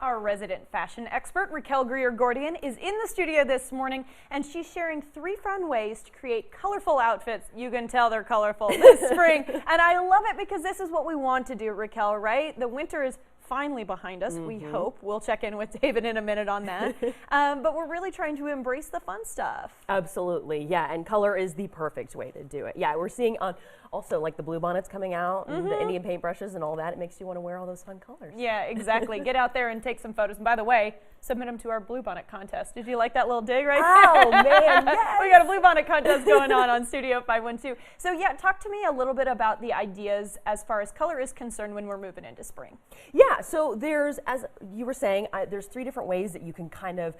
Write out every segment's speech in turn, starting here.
Our resident fashion expert, Raquel Greer-Gordian, is in the studio this morning, and she's sharing 3 fun ways to create colorful outfits. You can tell they're colorful this spring, and I love it because this is what we want to do, Raquel, right? The winter is finally behind us, we hope. We'll check in with David in a minute on that. But we're really trying to embrace the fun stuff. Absolutely, yeah, and color is the perfect way to do it. Yeah, we're seeing on also like the bluebonnets coming out, and the Indian paintbrushes and all that. It makes you want to wear all those fun colors. Yeah, exactly. Get out there and take some photos. And by the way, submit them to our bluebonnet contest. Did you like that little dig right there? Oh, man, yes. We got a bluebonnet contest going on Studio 512. So yeah, talk to me a little bit about the ideas as far as color is concerned when we're moving into spring. Yeah, so there's, as you were saying, there's 3 different ways that you can kind of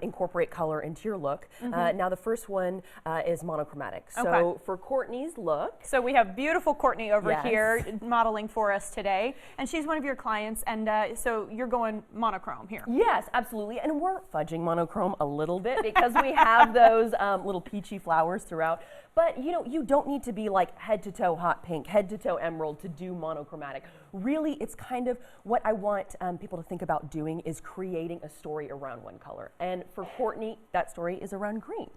incorporate color into your look. Now the first one is monochromatic. So for Courtney's look. So we have beautiful Courtney over here modeling for us today, and she's one of your clients, and so you're going monochrome here. Yes, absolutely, and we're fudging monochrome a little bit because we have those little peachy flowers throughout. But you know, you don't need to be like head to toe hot pink, head to toe emerald to do monochromatic. Really, it's kind of what I want people to think about doing is creating a story around one color. And for Courtney, that story is around green.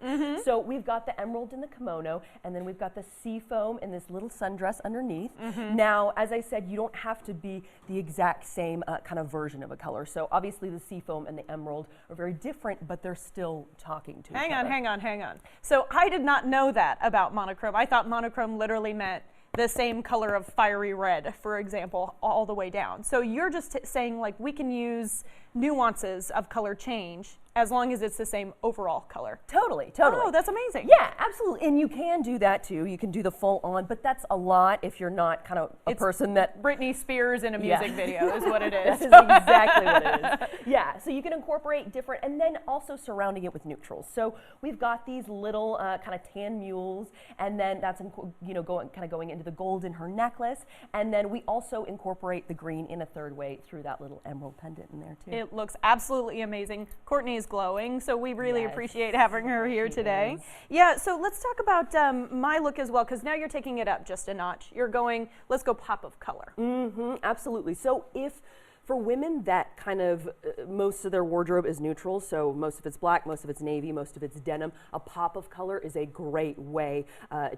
So we've got the emerald in the kimono, and then we've got the sea foam in this little sundress underneath. Now, as I said, you don't have to be the exact same kind of version of a color. So obviously the sea foam and the emerald are very different, but they're still talking to each other. Hang on. So I did not know that about monochrome. I thought monochrome literally meant the same color of fiery red, for example, all the way down. So you're just saying like we can use nuances of color change as long as it's the same overall color. Totally. Oh, that's amazing. Yeah, absolutely. And you can do that too. You can do the full on, but that's a lot if you're not kind of a person that... Britney Spears in a music video is what it is. That is exactly what it is. Yeah, so you can incorporate different, and then also surrounding it with neutrals. So we've got these little kind of tan mules, and then that's going into the gold in her necklace, and then we also incorporate the green in a third way through that little emerald pendant in there too. It looks absolutely amazing. Courtney is glowing, so we really appreciate having her here today. Yeah, so let's talk about my look as well, because now you're taking it up just a notch. You're going, let's go pop of color. Absolutely. So for women that kind of, most of their wardrobe is neutral, so most of it's black, most of it's navy, most of it's denim, a pop of color is a great way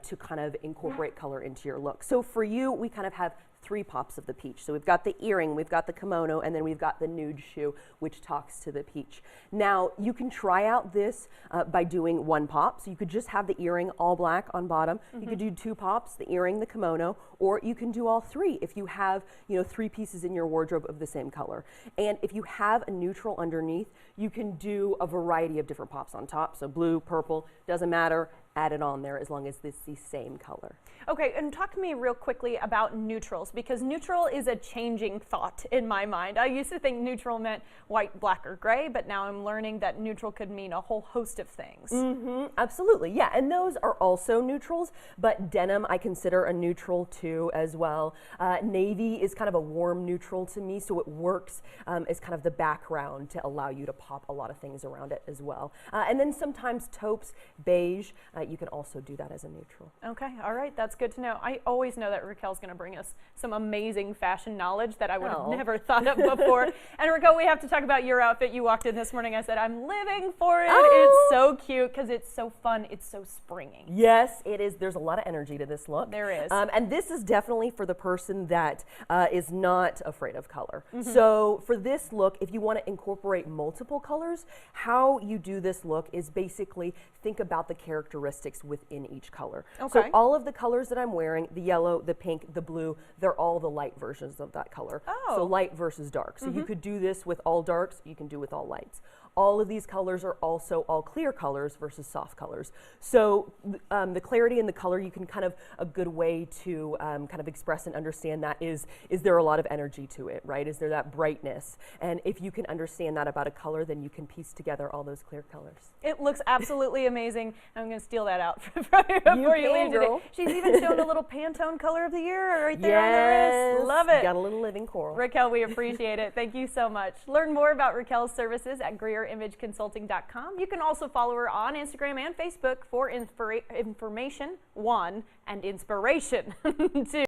to kind of incorporate color into your look. So for you, we kind of have 3 pops of the peach. So we've got the earring, we've got the kimono, and then we've got the nude shoe, which talks to the peach. Now, you can try out this by doing 1 pop. So you could just have the earring all black on bottom. You could do 2 pops, the earring, the kimono, or you can do all 3 if you have, 3 pieces in your wardrobe of the same color. And if you have a neutral underneath, you can do a variety of different pops on top. So blue, purple, doesn't matter. Add it on there as long as it's the same color. Okay, and talk to me real quickly about neutrals, because neutral is a changing thought in my mind. I used to think neutral meant white, black, or gray, but now I'm learning that neutral could mean a whole host of things. Absolutely, yeah, and those are also neutrals, but denim I consider a neutral too as well. Navy is kind of a warm neutral to me, so it works as kind of the background to allow you to pop a lot of things around it as well. And then sometimes taupes, beige, you can also do that as a neutral. Okay, all right, that's good to know. I always know that Raquel's going to bring us some amazing fashion knowledge that I would have never thought of before. And Raquel, we have to talk about your outfit. You walked in this morning, I said, I'm living for it. It's so cute because it's so fun. It's so springy. Yes, it is. There's a lot of energy to this look. There is. And this is definitely for the person that is not afraid of color. So for this look, if you want to incorporate multiple colors, how you do this look is basically think about the characteristics within each color. So all of the colors that I'm wearing, the yellow, the pink, the blue, they're all the light versions of that color. So light versus dark. So you could do this with all darks, you can do with all lights. All of these colors are also all clear colors versus soft colors. So the clarity in the color, you can kind of, a good way to kind of express and understand that is there a lot of energy to it, right? Is there that brightness? And if you can understand that about a color, then you can piece together all those clear colors. It looks absolutely amazing. I'm going to steal that out from you before you leave today. She's even shown a little Pantone color of the year right there on the wrist. Love it. Got a little living coral. Raquel, we appreciate it. Thank you so much. Learn more about Raquel's services at GreerImageConsulting.com. You can also follow her on Instagram and Facebook for information, 1, and inspiration, 2.